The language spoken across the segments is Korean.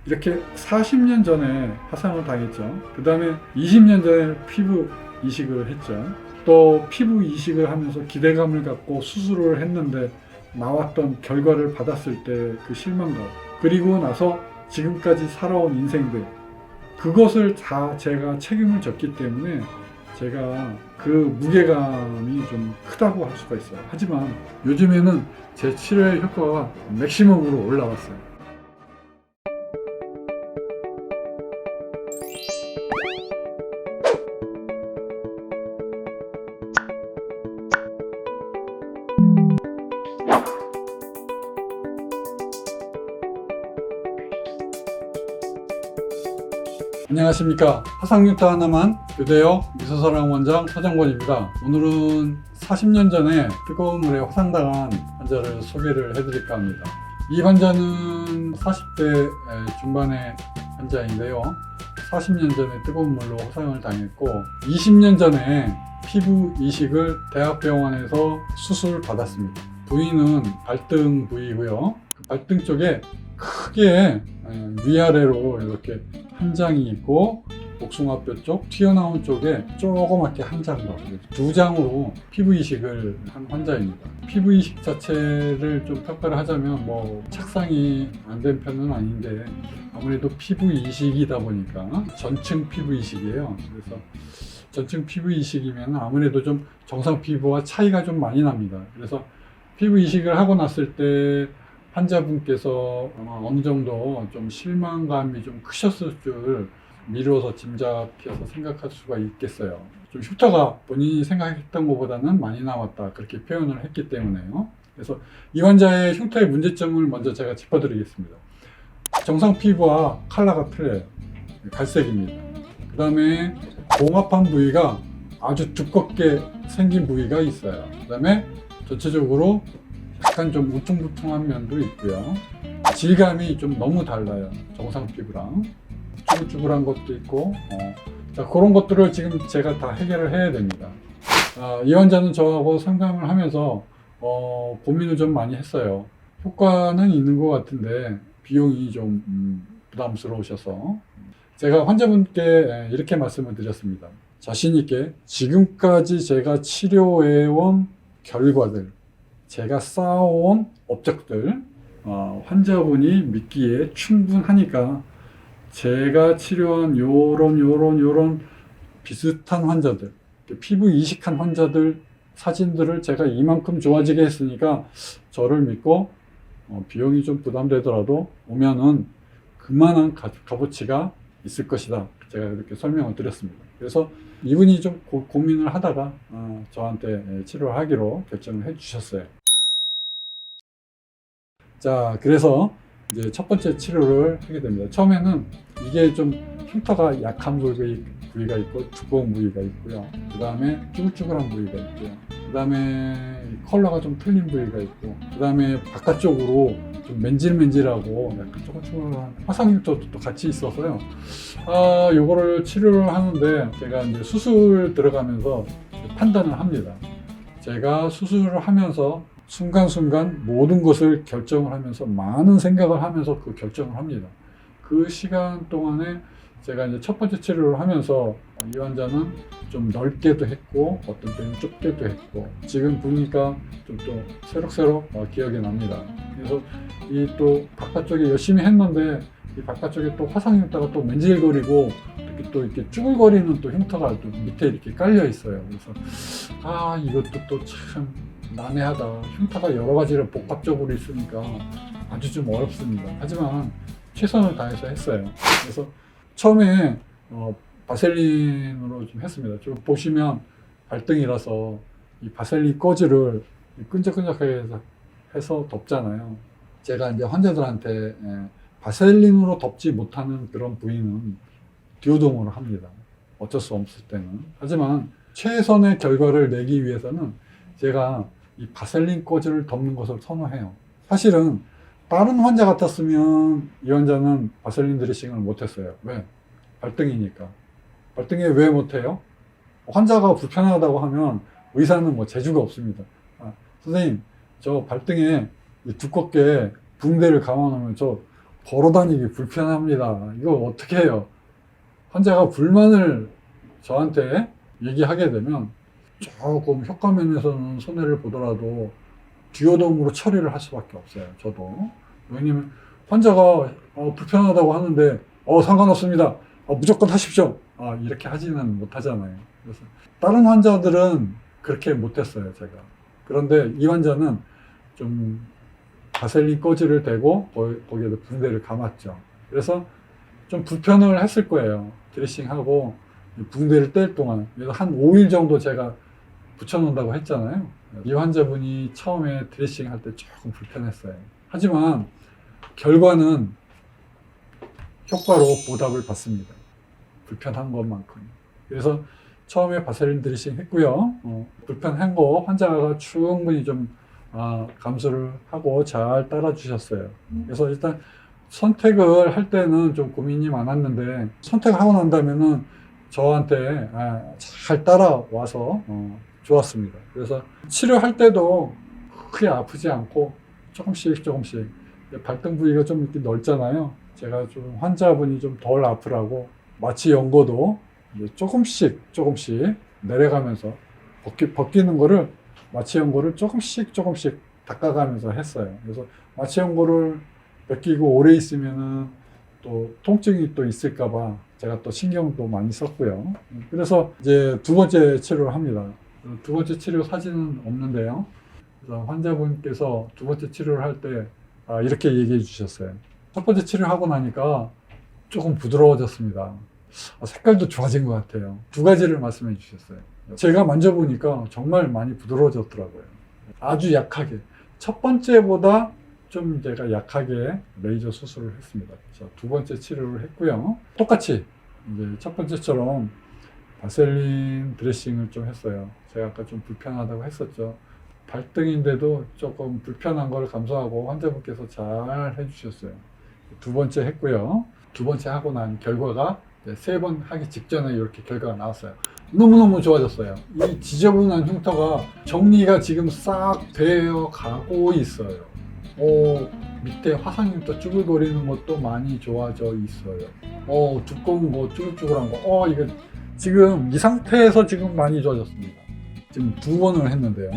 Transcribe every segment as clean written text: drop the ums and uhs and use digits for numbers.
이렇게 40년 전에 화상을 당했죠. 그 다음에 20년 전에 피부 이식을 했죠. 또 피부 이식을 하면서 기대감을 갖고 수술을 했는데 나왔던 결과를 받았을 때 그 실망감, 그리고 나서 지금까지 살아온 인생들, 그것을 다 제가 책임을 졌기 때문에 제가 그 무게감이 좀 크다고 할 수가 있어요. 하지만 요즘에는 제 치료의 효과가 맥시멈으로 올라왔어요. 안녕하십니까. 화상유타 하나만 교대역 미소사랑 원장 서정권입니다. 오늘은 40년 전에 뜨거운 물에 화상당한 환자를 소개를 해드릴까 합니다. 이 환자는 40대 중반의 환자인데요. 40년 전에 뜨거운 물로 화상을 당했고 20년 전에 피부 이식을 대학병원에서 수술 받았습니다. 부위는 발등 부위고요. 그 발등 쪽에 크게 위아래로 이렇게 한 장이 있고 복숭아뼈 쪽 튀어나온 쪽에 조그맣게 한 장 더, 두 장으로 피부 이식을 한 환자입니다. 피부 이식 자체를 좀 평가를 하자면 뭐 착상이 안 된 편은 아닌데 아무래도 피부 이식이다 보니까 전층 피부 이식이에요. 그래서 전층 피부 이식이면 아무래도 좀 정상 피부와 차이가 좀 많이 납니다. 그래서 피부 이식을 하고 났을 때 환자분께서 아마 어느 정도 좀 실망감이 좀 크셨을 줄 미루어서 짐작해서 생각할 수가 있겠어요. 좀 흉터가 본인이 생각했던 것보다는 많이 나왔다, 그렇게 표현을 했기 때문에요. 그래서 이 환자의 흉터의 문제점을 먼저 제가 짚어드리겠습니다. 정상 피부와 컬러가 틀려요. 갈색입니다. 그 다음에 봉합한 부위가 아주 두껍게 생긴 부위가 있어요. 그 다음에 전체적으로 약간 좀 울퉁불퉁한 면도 있고요. 질감이 좀 너무 달라요. 정상 피부랑 쭈글쭈글한 것도 있고, 자, 그런 것들을 지금 제가 다 해결을 해야 됩니다. 이 환자는 저하고 상담을 하면서 고민을 좀 많이 했어요. 효과는 있는 것 같은데 비용이 좀 부담스러우셔서 제가 환자분께 이렇게 말씀을 드렸습니다. 자신 있게 지금까지 제가 치료해온 결과들, 제가 쌓아온 업적들, 환자분이 믿기에 충분하니까 제가 치료한 요런 비슷한 환자들, 피부 이식한 환자들 사진들을 제가 이만큼 좋아지게 했으니까 저를 믿고 비용이 좀 부담되더라도 오면은 그만한 값어치가 있을 것이다, 제가 이렇게 설명을 드렸습니다. 그래서 이분이 좀 고민을 하다가 저한테 치료를 하기로 결정을 해 주셨어요. 자, 그래서 이제 첫 번째 치료를 하게 됩니다. 처음에는 이게 좀 흉터가 약한 부위가 있고 두꺼운 부위가 있고요. 그 다음에 쭈글쭈글한 부위가 있고요. 그 다음에 컬러가 좀 틀린 부위가 있고, 그 다음에 바깥쪽으로 좀 맨질맨질하고 약간 쪼글쪼글한 화상 흉터도 또 같이 있어서요. 요거를 치료를 하는데 제가 이제 수술 들어가면서 판단을 합니다. 제가 수술을 하면서 순간순간 모든 것을 결정을 하면서 많은 생각을 하면서 그 결정을 합니다. 그 시간 동안에 제가 이제 첫 번째 치료를 하면서 이 환자는 좀 넓게도 했고 어떤 때는 좁게도 했고, 지금 보니까 좀 또 새록새록 기억이 납니다. 그래서 이 또 바깥쪽에 열심히 했는데 이 바깥쪽에 또 화상 흉터가 또 맨질거리고 이렇게 쭈글거리는 또 흉터가 또 밑에 이렇게 깔려 있어요. 그래서 이것도 또 참 난해하다. 흉터가 여러 가지로 복합적으로 있으니까 아주 좀 어렵습니다. 하지만 최선을 다해서 했어요. 그래서 처음에 바셀린으로 좀 했습니다. 좀 보시면 발등이라서 이 바셀린 꺼지를 끈적끈적하게 해서 덮잖아요. 제가 이제 환자들한테 바셀린으로 덮지 못하는 그런 부위는 디오dom으로 합니다. 어쩔 수 없을 때는. 하지만 최선의 결과를 내기 위해서는 제가 이 바셀린 꺼지를 덮는 것을 선호해요. 사실은 다른 환자 같았으면 이 환자는 바셀린 드레싱을 못했어요. 왜? 발등이니까. 발등에 왜 못해요? 환자가 불편하다고 하면 의사는 뭐 재주가 없습니다. 선생님, 저 발등에 두껍게 붕대를 감아놓으면 저 걸어다니기 불편합니다. 이거 어떻게 해요? 환자가 불만을 저한테 얘기하게 되면 조금 효과 면에서는 손해를 보더라도 듀오덤으로 처리를 할 수밖에 없어요. 저도. 왜냐면 환자가 불편하다고 하는데 상관없습니다. 무조건 하십시오. 이렇게 하지는 못하잖아요. 그래서 다른 환자들은 그렇게 못했어요, 제가. 그런데 이 환자는 좀 바셀린 꺼지를 대고 거기에다 붕대를 감았죠. 그래서 좀 불편을 했을 거예요. 드레싱하고 붕대를 뗄 동안. 그래서 한 5일 정도 제가 붙여놓는다고 했잖아요. 이 환자분이 처음에 드레싱 할 때 조금 불편했어요. 하지만 결과는 효과로 보답을 받습니다. 불편한 것만큼. 그래서 처음에 바셀린 드레싱 했고요. 불편한 거 환자가 충분히 좀 감수를 하고 잘 따라주셨어요. 그래서 일단 선택을 할 때는 좀 고민이 많았는데 선택하고 난다면은 저한테 잘 따라와서 좋았습니다. 그래서 치료할 때도 크게 아프지 않고 조금씩 발등 부위가 좀 이렇게 넓잖아요. 제가 좀 환자분이 좀 덜 아프라고 마취 연고도 조금씩 내려가면서 벗기는 거를 마취 연고를 조금씩 닦아가면서 했어요. 그래서 마취 연고를 벗기고 오래 있으면은 또 통증이 또 있을까봐 제가 또 신경도 많이 썼고요. 그래서 이제 두 번째 치료를 합니다. 두 번째 치료 사진은 없는데요. 그래서 환자분께서 두 번째 치료를 할 때 이렇게 얘기해 주셨어요. 첫 번째 치료하고 나니까 조금 부드러워졌습니다. 색깔도 좋아진 것 같아요. 두 가지를 말씀해 주셨어요. 제가 만져보니까 정말 많이 부드러워졌더라고요. 아주 약하게. 첫 번째보다 좀 제가 약하게 레이저 수술을 했습니다. 자, 두 번째 치료를 했고요. 똑같이 이제 첫 번째처럼 바셀린 드레싱을 좀 했어요. 제가 아까 좀 불편하다고 했었죠. 발등인데도 조금 불편한 걸 감수하고 환자분께서 잘 해주셨어요. 두 번째 했고요. 두 번째 하고 난 결과가 세 번 하기 직전에 이렇게 결과가 나왔어요. 너무너무 좋아졌어요. 이 지저분한 흉터가 정리가 지금 싹 되어 가고 있어요. 밑에 화상흉터 쭈글거리는 것도 많이 좋아져 있어요. 두꺼운 거 쭈글쭈글한 거 이거 지금 이 상태에서 지금 많이 좋아졌습니다. 지금 두 번을 했는데요.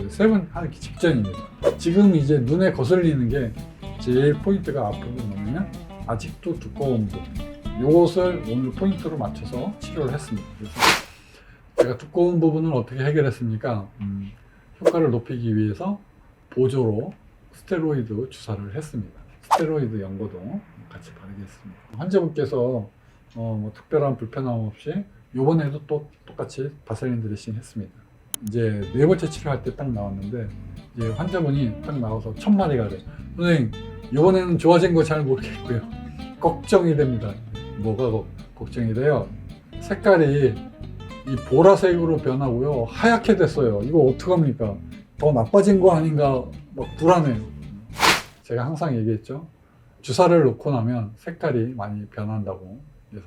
세 번 하기 직전입니다. 지금 이제 눈에 거슬리는 게 제일 포인트가 아픈 건 뭐냐면 아직도 두꺼운 부분. 이것을 오늘 포인트로 맞춰서 치료를 했습니다. 그래서 제가 두꺼운 부분을 어떻게 해결했습니까? 효과를 높이기 위해서 보조로 스테로이드 주사를 했습니다. 스테로이드 연고도 같이 바르게 했습니다. 환자분께서 뭐 특별한 불편함 없이 이번에도 또 똑같이 바셀린 드레싱 했습니다. 이제 네 번째 치료할 때 딱 나왔는데 이제 환자분이 딱 나와서 첫 마디가 그래요. 선생님, 이번에는 좋아진 거 잘 모르겠고요. 걱정이 됩니다. 뭐가 걱정이 돼요? 색깔이 이 보라색으로 변하고요. 하얗게 됐어요. 이거 어떡합니까? 더 나빠진 거 아닌가 막 불안해요. 제가 항상 얘기했죠. 주사를 놓고 나면 색깔이 많이 변한다고. 그래서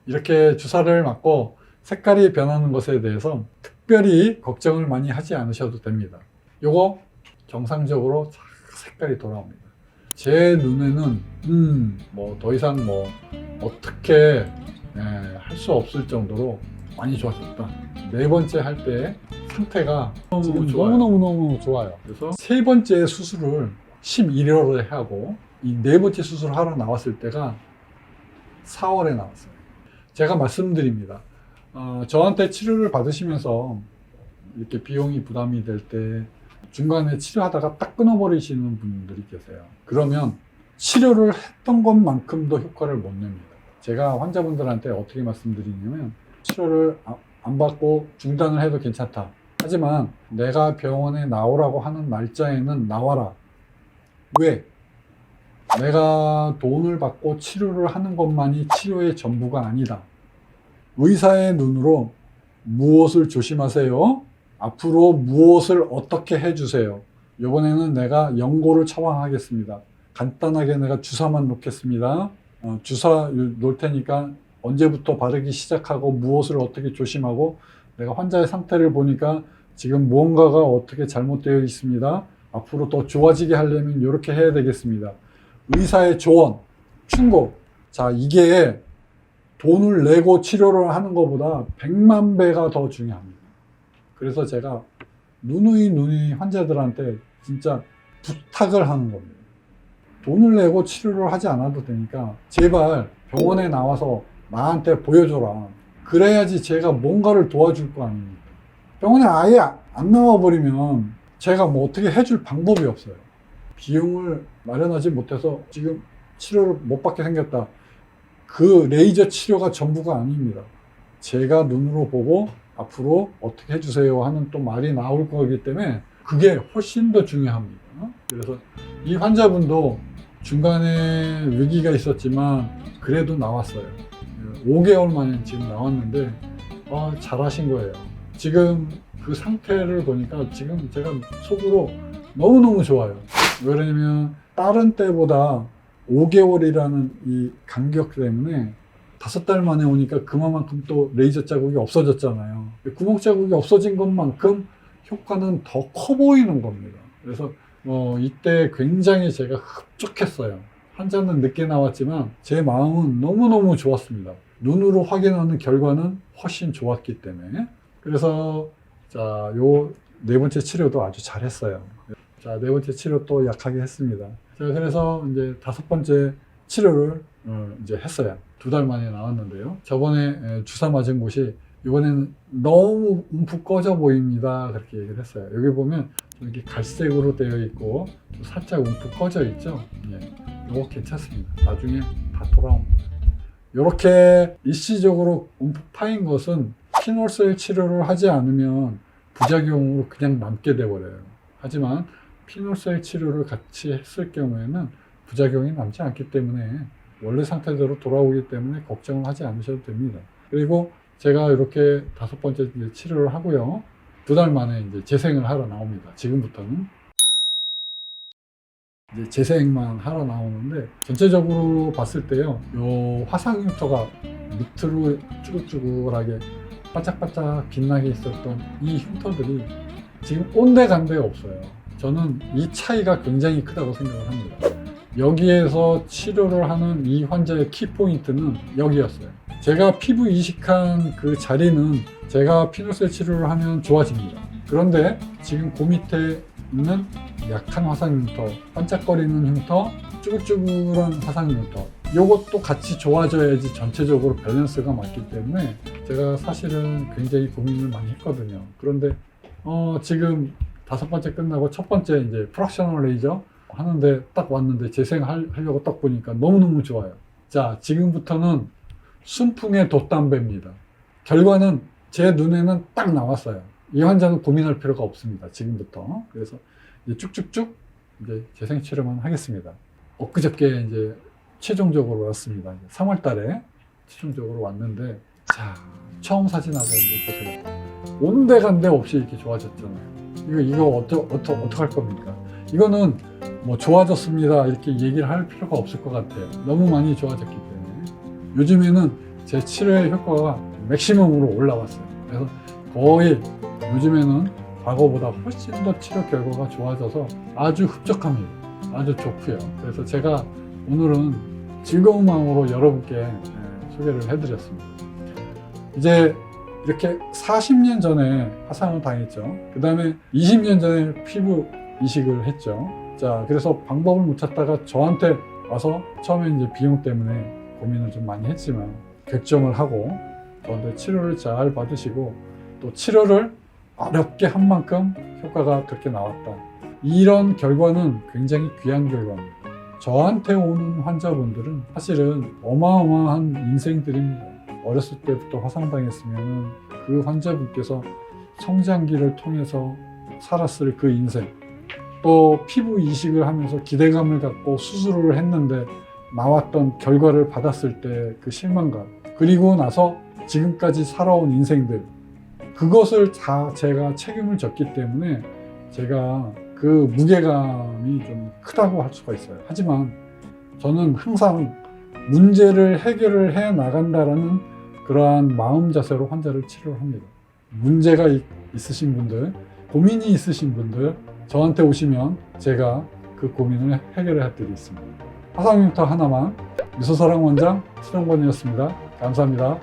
이렇게 주사를 맞고 색깔이 변하는 것에 대해서 특별히 걱정을 많이 하지 않으셔도 됩니다. 요거 정상적으로 색깔이 돌아옵니다. 제 눈에는 뭐 더 이상 뭐 어떻게 할 수 없을 정도로 많이 좋아졌다. 네 번째 할 때 상태가 너무너무 좋아요. 그래서 세 번째 수술을 11월에 하고 이 네 번째 수술을 하러 나왔을 때가 4월에 나왔어요. 제가 말씀드립니다. 저한테 치료를 받으시면서 이렇게 비용이 부담이 될 때 중간에 치료하다가 딱 끊어버리시는 분들이 계세요. 그러면 치료를 했던 것만큼도 효과를 못 냅니다. 제가 환자분들한테 어떻게 말씀드리냐면 치료를 안 받고 중단을 해도 괜찮다. 하지만 내가 병원에 나오라고 하는 날짜에는 나와라. 왜? 내가 돈을 받고 치료를 하는 것만이 치료의 전부가 아니다. 의사의 눈으로 무엇을 조심하세요? 앞으로 무엇을 어떻게 해주세요? 이번에는 내가 연고를 처방하겠습니다. 간단하게 내가 주사만 놓겠습니다. 주사 놓을 테니까 언제부터 바르기 시작하고 무엇을 어떻게 조심하고 내가 환자의 상태를 보니까 지금 무언가가 어떻게 잘못되어 있습니다. 앞으로 더 좋아지게 하려면 이렇게 해야 되겠습니다. 의사의 조언, 충고. 자, 이게 돈을 내고 치료를 하는 것보다 100만 배가 더 중요합니다. 그래서 제가 누누이 환자들한테 진짜 부탁을 하는 겁니다. 돈을 내고 치료를 하지 않아도 되니까 제발 병원에 나와서 나한테 보여줘라. 그래야지 제가 뭔가를 도와줄 거 아닙니까? 병원에 아예 안 나와버리면 제가 뭐 어떻게 해줄 방법이 없어요. 비용을 마련하지 못해서 지금 치료를 못 받게 생겼다. 그 레이저 치료가 전부가 아닙니다. 제가 눈으로 보고 앞으로 어떻게 해주세요 하는 또 말이 나올 거기 때문에 그게 훨씬 더 중요합니다. 그래서 이 환자분도 중간에 위기가 있었지만 그래도 나왔어요. 5개월 만에 지금 나왔는데 잘하신 거예요. 지금 그 상태를 보니까 지금 제가 속으로 너무너무 좋아요. 왜냐면 다른 때보다 5개월이라는 이 간격 때문에 5달 만에 오니까 그만큼 또 레이저 자국이 없어졌잖아요. 구멍 자국이 없어진 것만큼 효과는 더 커 보이는 겁니다. 그래서 이때 굉장히 제가 흡족했어요. 환자는 늦게 나왔지만 제 마음은 너무너무 좋았습니다. 눈으로 확인하는 결과는 훨씬 좋았기 때문에. 그래서 자, 요 네 번째 치료도 아주 잘했어요. 자, 네 번째 치료 또 약하게 했습니다. 자, 그래서 이제 5번째 치료를 이제 했어요. 2달 만에 나왔는데요. 저번에 주사 맞은 곳이 이번에는 너무 움푹 꺼져 보입니다. 그렇게 얘기를 했어요. 여기 보면 이렇게 갈색으로 되어 있고 살짝 움푹 꺼져 있죠. 예, 이거 괜찮습니다. 나중에 다 돌아옵니다. 이렇게 일시적으로 움푹 파인 것은 피놀셀 치료를 하지 않으면 부작용으로 그냥 남게 돼버려요. 하지만 피놀셀 치료를 같이 했을 경우에는 부작용이 남지 않기 때문에 원래 상태대로 돌아오기 때문에 걱정을 하지 않으셔도 됩니다. 그리고 제가 이렇게 5번째 치료를 하고요. 2달 만에 이제 재생을 하러 나옵니다. 지금부터는. 이제 재생만 하러 나오는데 전체적으로 봤을 때요. 요 화상 흉터가 밑으로 쭈글쭈글하게 바짝바짝 빛나게 있었던 이 흉터들이 지금 온데간데 없어요. 저는 이 차이가 굉장히 크다고 생각을 합니다. 여기에서 치료를 하는 이 환자의 키포인트는 여기였어요. 제가 피부 이식한 그 자리는 제가 피놀셀 치료를 하면 좋아집니다. 그런데 지금 그 밑에 있는 약한 화상 흉터, 반짝거리는 흉터, 쭈글쭈글한 화상 흉터, 이것도 같이 좋아져야지 전체적으로 밸런스가 맞기 때문에 제가 사실은 굉장히 고민을 많이 했거든요. 그런데 지금 5번째 끝나고 첫 번째 이제 프락셔널 레이저 하는데 딱 왔는데 재생하려고 딱 보니까 너무너무 좋아요. 자, 지금부터는 순풍의 돛담배입니다. 결과는 제 눈에는 딱 나왔어요. 이 환자는 고민할 필요가 없습니다. 지금부터. 그래서 이제 쭉쭉쭉 이제 재생 치료만 하겠습니다. 엊그저께 이제 최종적으로 왔습니다. 3월 달에 최종적으로 왔는데, 자, 처음 사진하고 보세요. 온데간데 없이 이렇게 좋아졌잖아요. 이거 어떡할 겁니까? 이거는 뭐 좋아졌습니다 이렇게 얘기를 할 필요가 없을 것 같아요. 너무 많이 좋아졌기 때문에. 요즘에는 제 치료의 효과가 맥시멈으로 올라왔어요. 그래서 거의 요즘에는 과거보다 훨씬 더 치료 결과가 좋아져서 아주 흡족합니다. 아주 좋고요. 그래서 제가 오늘은 즐거운 마음으로 여러분께 소개를 해드렸습니다. 이제 이렇게 40년 전에 화상을 당했죠. 그 다음에 20년 전에 피부 이식을 했죠. 자, 그래서 방법을 못 찾다가 저한테 와서 처음에 이제 비용 때문에 고민을 좀 많이 했지만 결정을 하고 저한테 치료를 잘 받으시고 또 치료를 어렵게 한 만큼 효과가 그렇게 나왔다. 이런 결과는 굉장히 귀한 결과입니다. 저한테 오는 환자분들은 사실은 어마어마한 인생들입니다. 어렸을 때부터 화상당했으면 그 환자분께서 성장기를 통해서 살았을 그 인생, 또 피부 이식을 하면서 기대감을 갖고 수술을 했는데 나왔던 결과를 받았을 때 그 실망감, 그리고 나서 지금까지 살아온 인생들, 그것을 다 제가 책임을 졌기 때문에 제가 그 무게감이 좀 크다고 할 수가 있어요. 하지만 저는 항상 문제를 해결을 해 나간다라는 그러한 마음 자세로 환자를 치료를 합니다. 문제가 있으신 분들, 고민이 있으신 분들 저한테 오시면 제가 그 고민을 해결해 드리겠습니다. 화상흉터 하나만 미소사랑 원장 서정권이었습니다. 감사합니다.